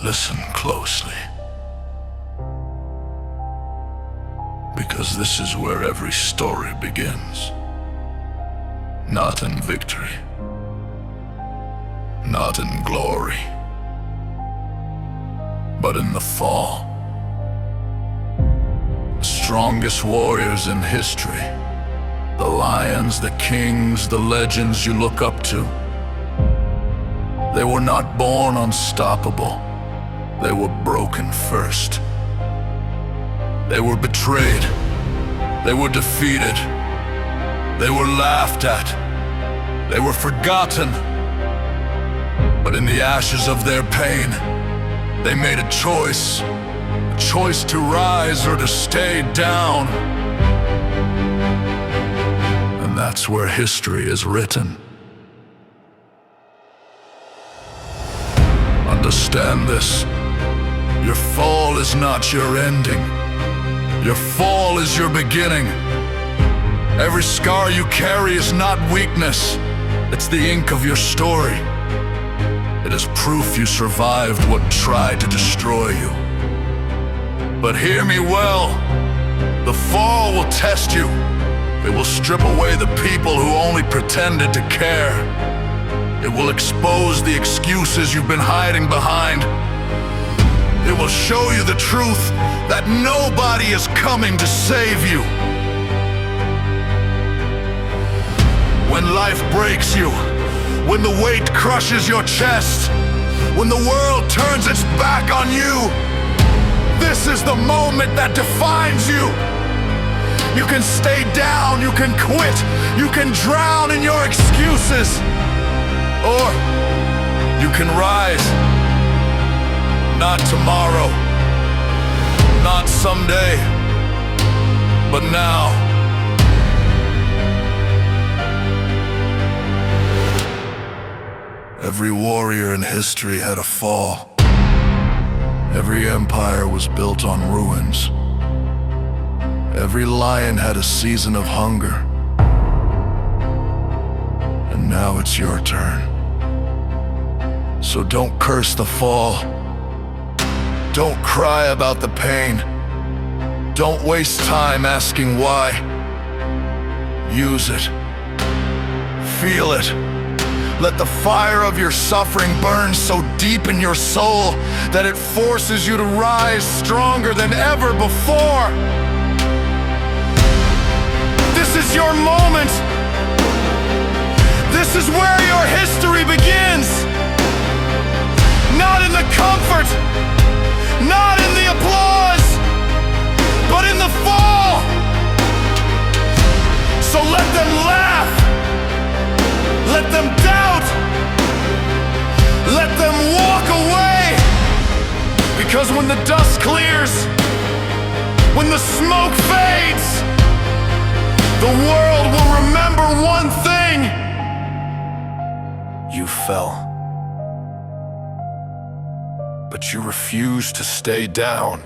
Listen closely, because this is where every story begins. Not in victory, not in glory, but in the fall. The strongest warriors in history, the lions, the kings, the legends you look up to, they were not born unstoppable. They were broken first. They were betrayed. They were defeated. They were laughed at. They were forgotten. But in the ashes of their pain, they made a choice to rise or to stay down. And that's where history is written. Understand this. Your fall is not your ending. Your fall is your beginning. Every scar you carry is not weakness. It's the ink of your story. It is proof you survived what tried to destroy you. But hear me well. The fall will test you. It will strip away the people who only pretended to care. It will expose the excuses you've been hiding behind. It will show you the truth that nobody is coming to save you. When life breaks you, when the weight crushes your chest, when the world turns its back on you, this is the moment that defines you. You can stay down, you can quit, you can drown in your excuses, or you can rise. Not tomorrow, not someday, but now. Every warrior in history had a fall. Every empire was built on ruins. Every lion had a season of hunger. And now it's your turn. So don't curse the fall. Don't cry about the pain. Don't waste time asking why. Use it. Feel it. Let the fire of your suffering burn so deep in your soul that it forces you to rise stronger than ever before. This is your moment. This is where your history begins. Not in the comfort, not in the applause, but in the fall. So let them laugh, let them doubt, let them walk away. Because when the dust clears, when the smoke fades, the world will remember one thing. You fell, but you refuse to stay down.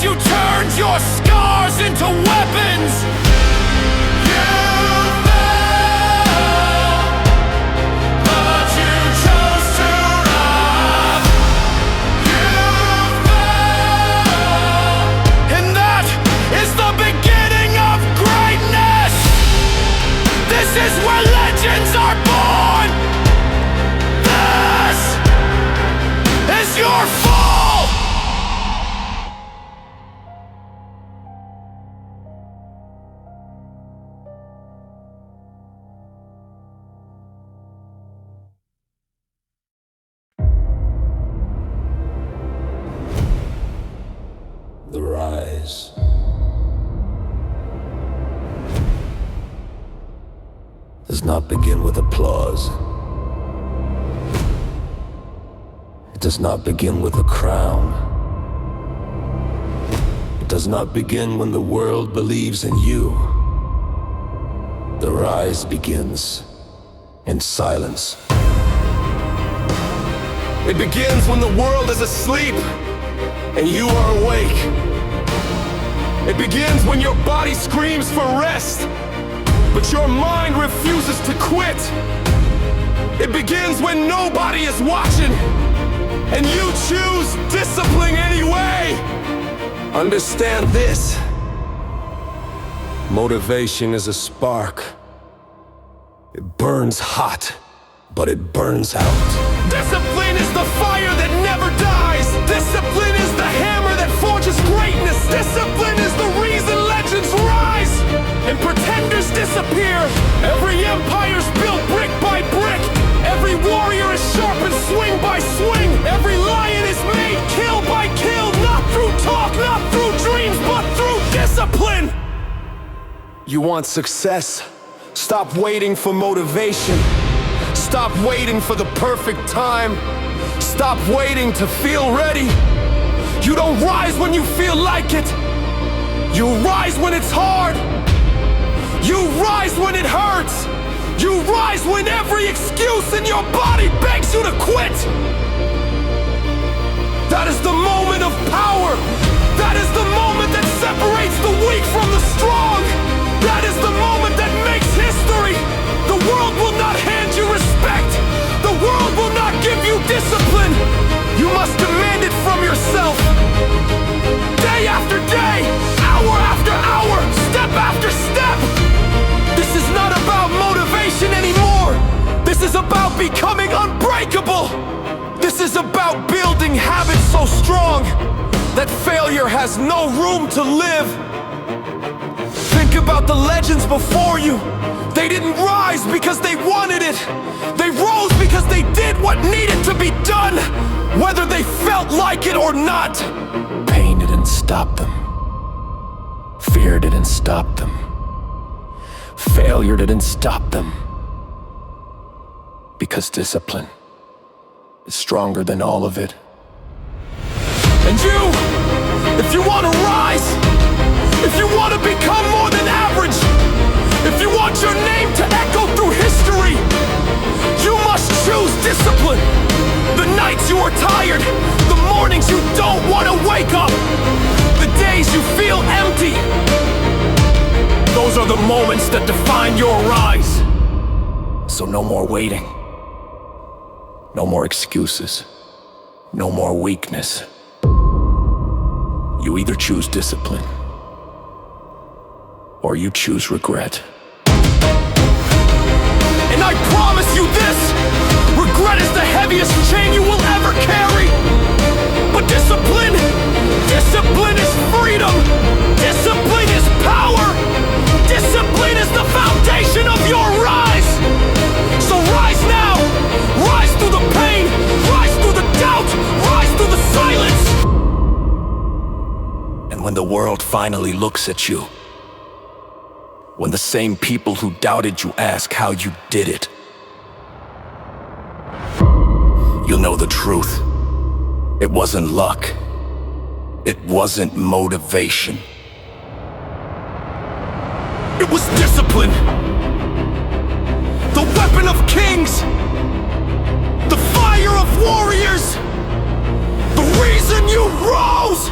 You turned your scars into weapons. You fell, but you chose to rise. You fell, and that is the beginning of greatness. This is where legends are born. This is your fall. The rise does not begin with applause. It does not begin with a crown. It does not begin when the world believes in you. The rise begins in silence. It begins when the world is asleep, and you are awake. It begins when your body screams for rest, but your mind refuses to quit. It begins when nobody is watching, and you choose discipline anyway. Understand this. Motivation is a spark. It burns hot, but it burns out. Discipline is the fire that never dies. Discipline is the hammer that forges greatness. Discipline is the reason legends rise and pretenders disappear. Every empire's built brick by brick. Every warrior is sharpened swing by swing. Every lion is made kill by kill. Not through talk, not through dreams, but through discipline. You want success? Stop waiting for motivation. Stop waiting for the perfect time. Stop waiting to feel ready. You don't rise when you feel like it. You rise when it's hard. You rise when it hurts. You rise when every excuse in your body begs you to quit. That is the moment of power. That is the moment that separates the weak from the strong. That is the moment that makes history. The world will not hand you respect. The world will not give you discipline. You must demand it from yourself. Day after day, hour after hour, step after step. This is not about motivation anymore. This is about becoming unbreakable. This is about building habits so strong that failure has no room to live. Think about the legends before you. They didn't rise because they wanted it. They rose because they did what needed to be done, whether they felt like it or not. Pain didn't stop them. Fear didn't stop them. Failure didn't stop them. Because discipline is stronger than all of it. And you, if you want to rise, if you want to become more than average, if you want your name to echo through history, you must choose discipline. The nights you are tired, the mornings you don't want to wake up, the days you feel empty, those are the moments that define your rise. So no more waiting. No more excuses. No more weakness. You either choose discipline, or you choose regret. And I promise you this, regret is the heaviest chain you will ever carry. But discipline is freedom. Discipline is power. Discipline is the foundation of your rise. So rise now, rise through the pain, rise through the doubt, rise through the silence. And when the world finally looks at you, when the same people who doubted you ask how you did it, you'll know the truth. It wasn't luck. It wasn't motivation. It was discipline. The weapon of kings. The fire of warriors. The reason you rose.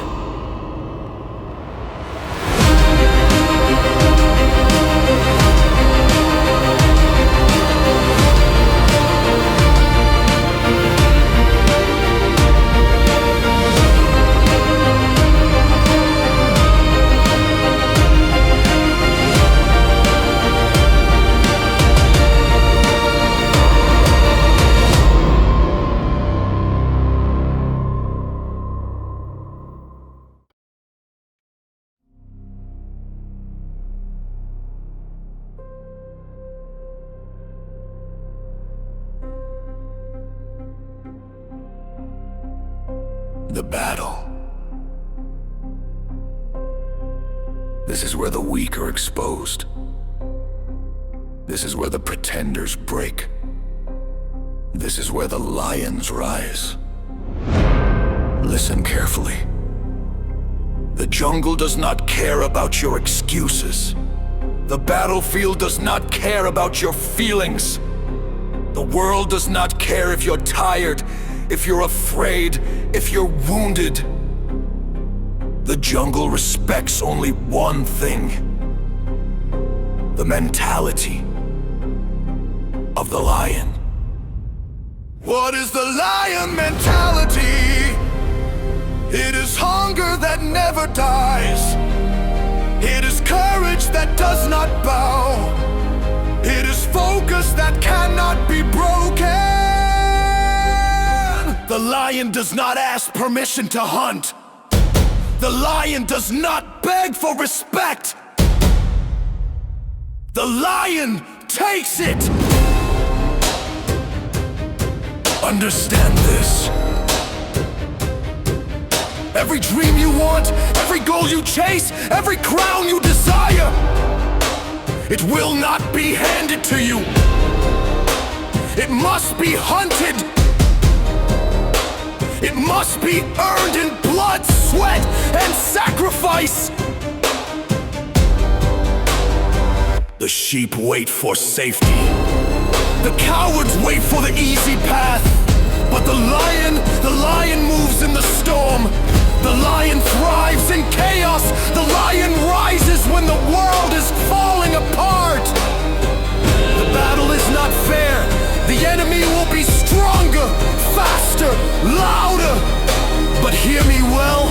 The battle. This is where the weak are exposed. This is where the pretenders break. This is where the lions rise. Listen carefully. The jungle does not care about your excuses. The battlefield does not care about your feelings. The world does not care if you're tired, if you're afraid, if you're wounded. The jungle respects only one thing: the mentality of the lion. What is the lion mentality? It is hunger that never dies. It is courage that does not bow. It is focus that cannot be broken. The lion does not ask permission to hunt. The lion does not beg for respect. The lion takes it. Understand this. Every dream you want, every goal you chase, every crown you desire, it will not be handed to you. It must be hunted. It must be earned in blood, sweat, and sacrifice. The sheep wait for safety. The cowards wait for the easy path. But the lion moves in the storm. The lion thrives in chaos. The lion rises when the world is falling apart. The battle is not fair. The enemy will be stronger, faster, louder. But hear me well,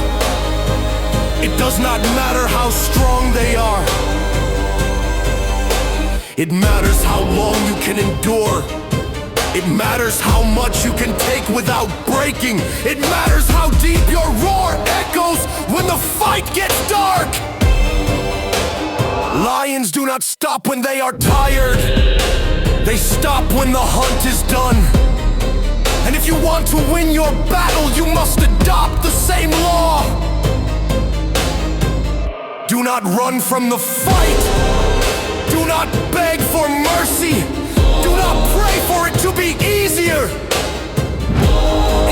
it does not matter how strong they are. It matters how long you can endure. It matters how much you can take without breaking. It matters how deep your roar echoes when the fight gets dark. Lions do not stop when they are tired. They stop when the hunt is done. And if you want to win your battle, you must adopt the same law. Do not run from the fight. Do not beg for mercy. Do not pray for it to be easier.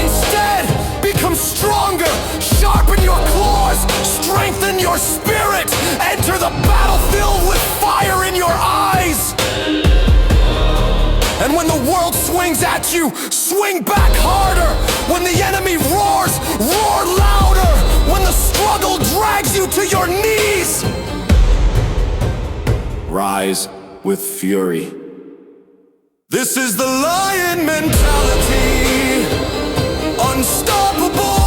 Instead, become stronger. Sharpen your claws. Strengthen your spirit. Enter the battlefield with fire in your eyes. And when the world swings at you, swing back harder. When the enemy roars, roar louder. When the struggle drags you to your knees, rise with fury. This is the lion mentality. Unstoppable,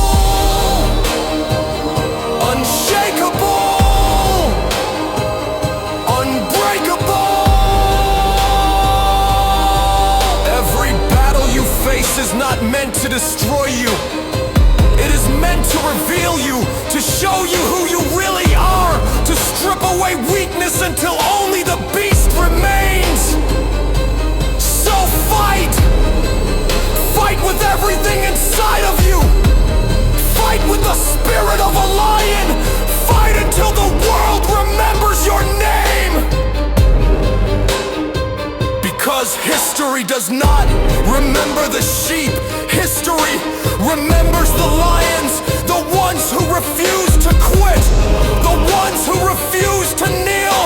unshakable, unbreakable. Every battle you face is not meant to destroy you. It is meant to reveal you, to show you who you really are, to strip away weakness until only the beast remains. So fight! Fight with everything inside of you! Fight with the spirit of a lion! Fight until the world remembers your name! Because history does not remember the sheep. History remembers the lions, the ones who refuse to quit, the ones who refuse to kneel,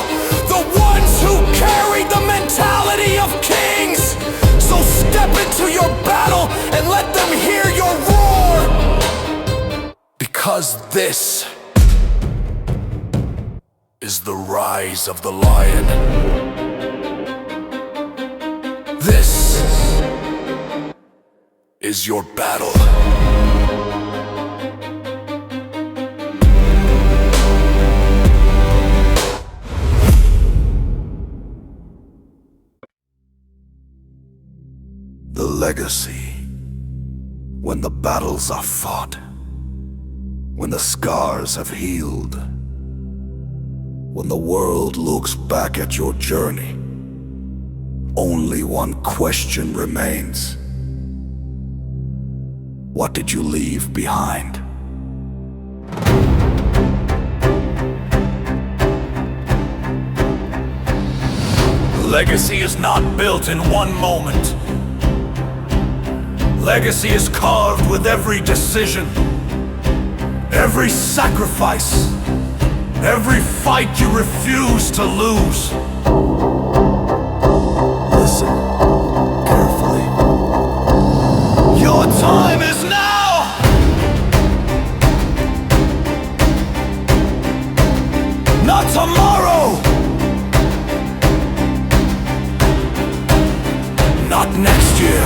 the ones who carry the mentality of kings. So step into your battle and let them hear your roar. Because this is the rise of the lion. This is your battle. The legacy. When the battles are fought, when the scars have healed, when the world looks back at your journey, only one question remains. What did you leave behind? Legacy is not built in one moment. Legacy is carved with every decision, every sacrifice, every fight you refuse to lose. Listen carefully. Your time is now! not tomorrow. Not next year.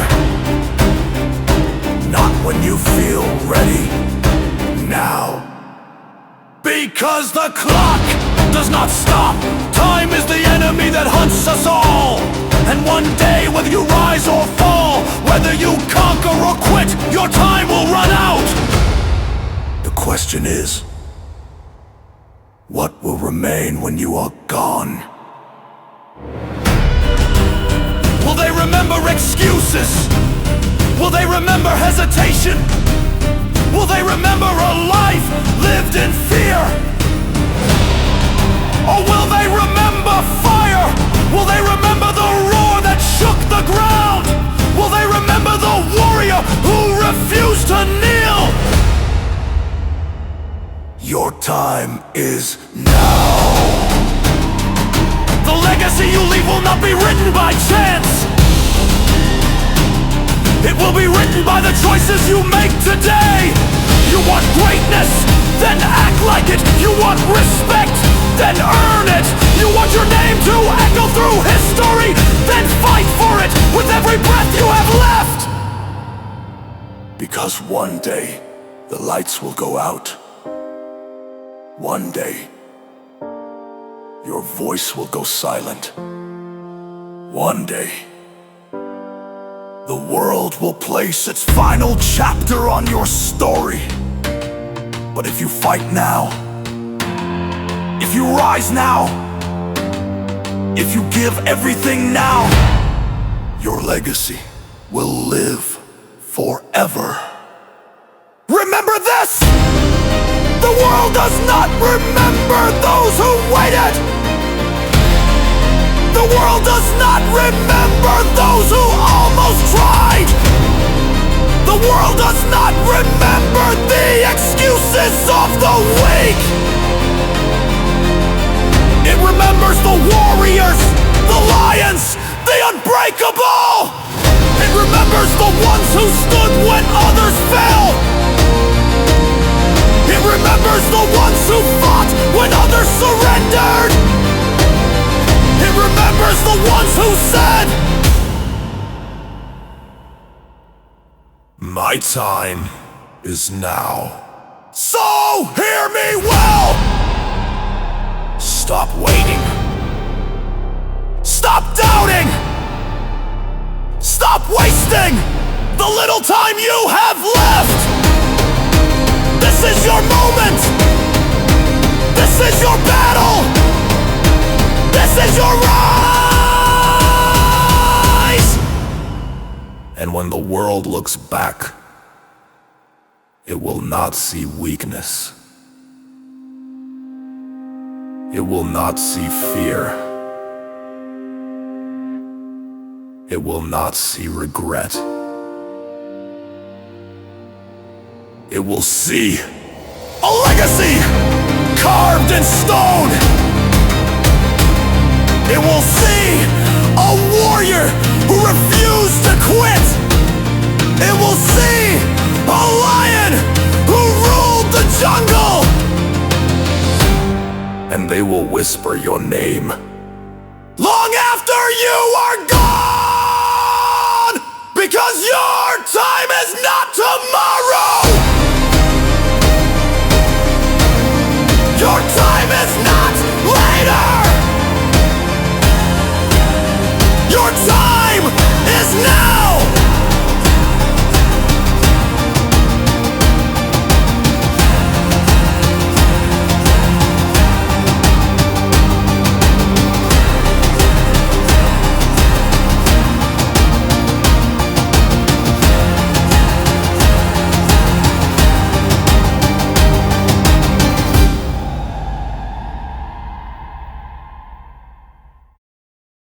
Not when you feel ready. Now. Because the clock does not stop. Time is the enemy that hunts us all. And one day, whether you rise or fall, whether you conquer or quit, your time will run out. The question is, what will remain when you are gone? Will they remember excuses? Will they remember hesitation? Will they remember a life lived in fear? Or will they remember fire? Will they remember the roar that shook the ground? Will they remember the warrior who refused to kneel? Your time is now. The legacy you leave will not be written by chance. It will be written by the choices you make today. You want greatness? Then act like it. You want respect? Then earn it. You want your name to echo through history? Then fight for it with every breath you have left. Because one day the lights will go out. One day your voice will go silent. One day the world will place its final chapter on your story. But if you fight now, if you rise now, if you give everything now, your legacy will live forever. Remember this! The world does not remember those who waited! The world does not remember those who almost tried! The world does not remember the excuses of the weak! It remembers the warriors, the lions, the unbreakable! It remembers the ones who stood when others fell! It remembers the ones who fought when others surrendered! It remembers the ones who said, my time is now. So hear me well! Stop waiting. Stop doubting. Stop wasting the little time you have left. This is your moment. This is your battle. This is your rise! And when the world looks back, it will not see weakness. It will not see fear. It will not see regret. It will see a legacy carved in stone. It will see a warrior who refused to quit. It will see a lion who ruled the jungle. And they will whisper your name long after you are gone, because your time is not tomorrow.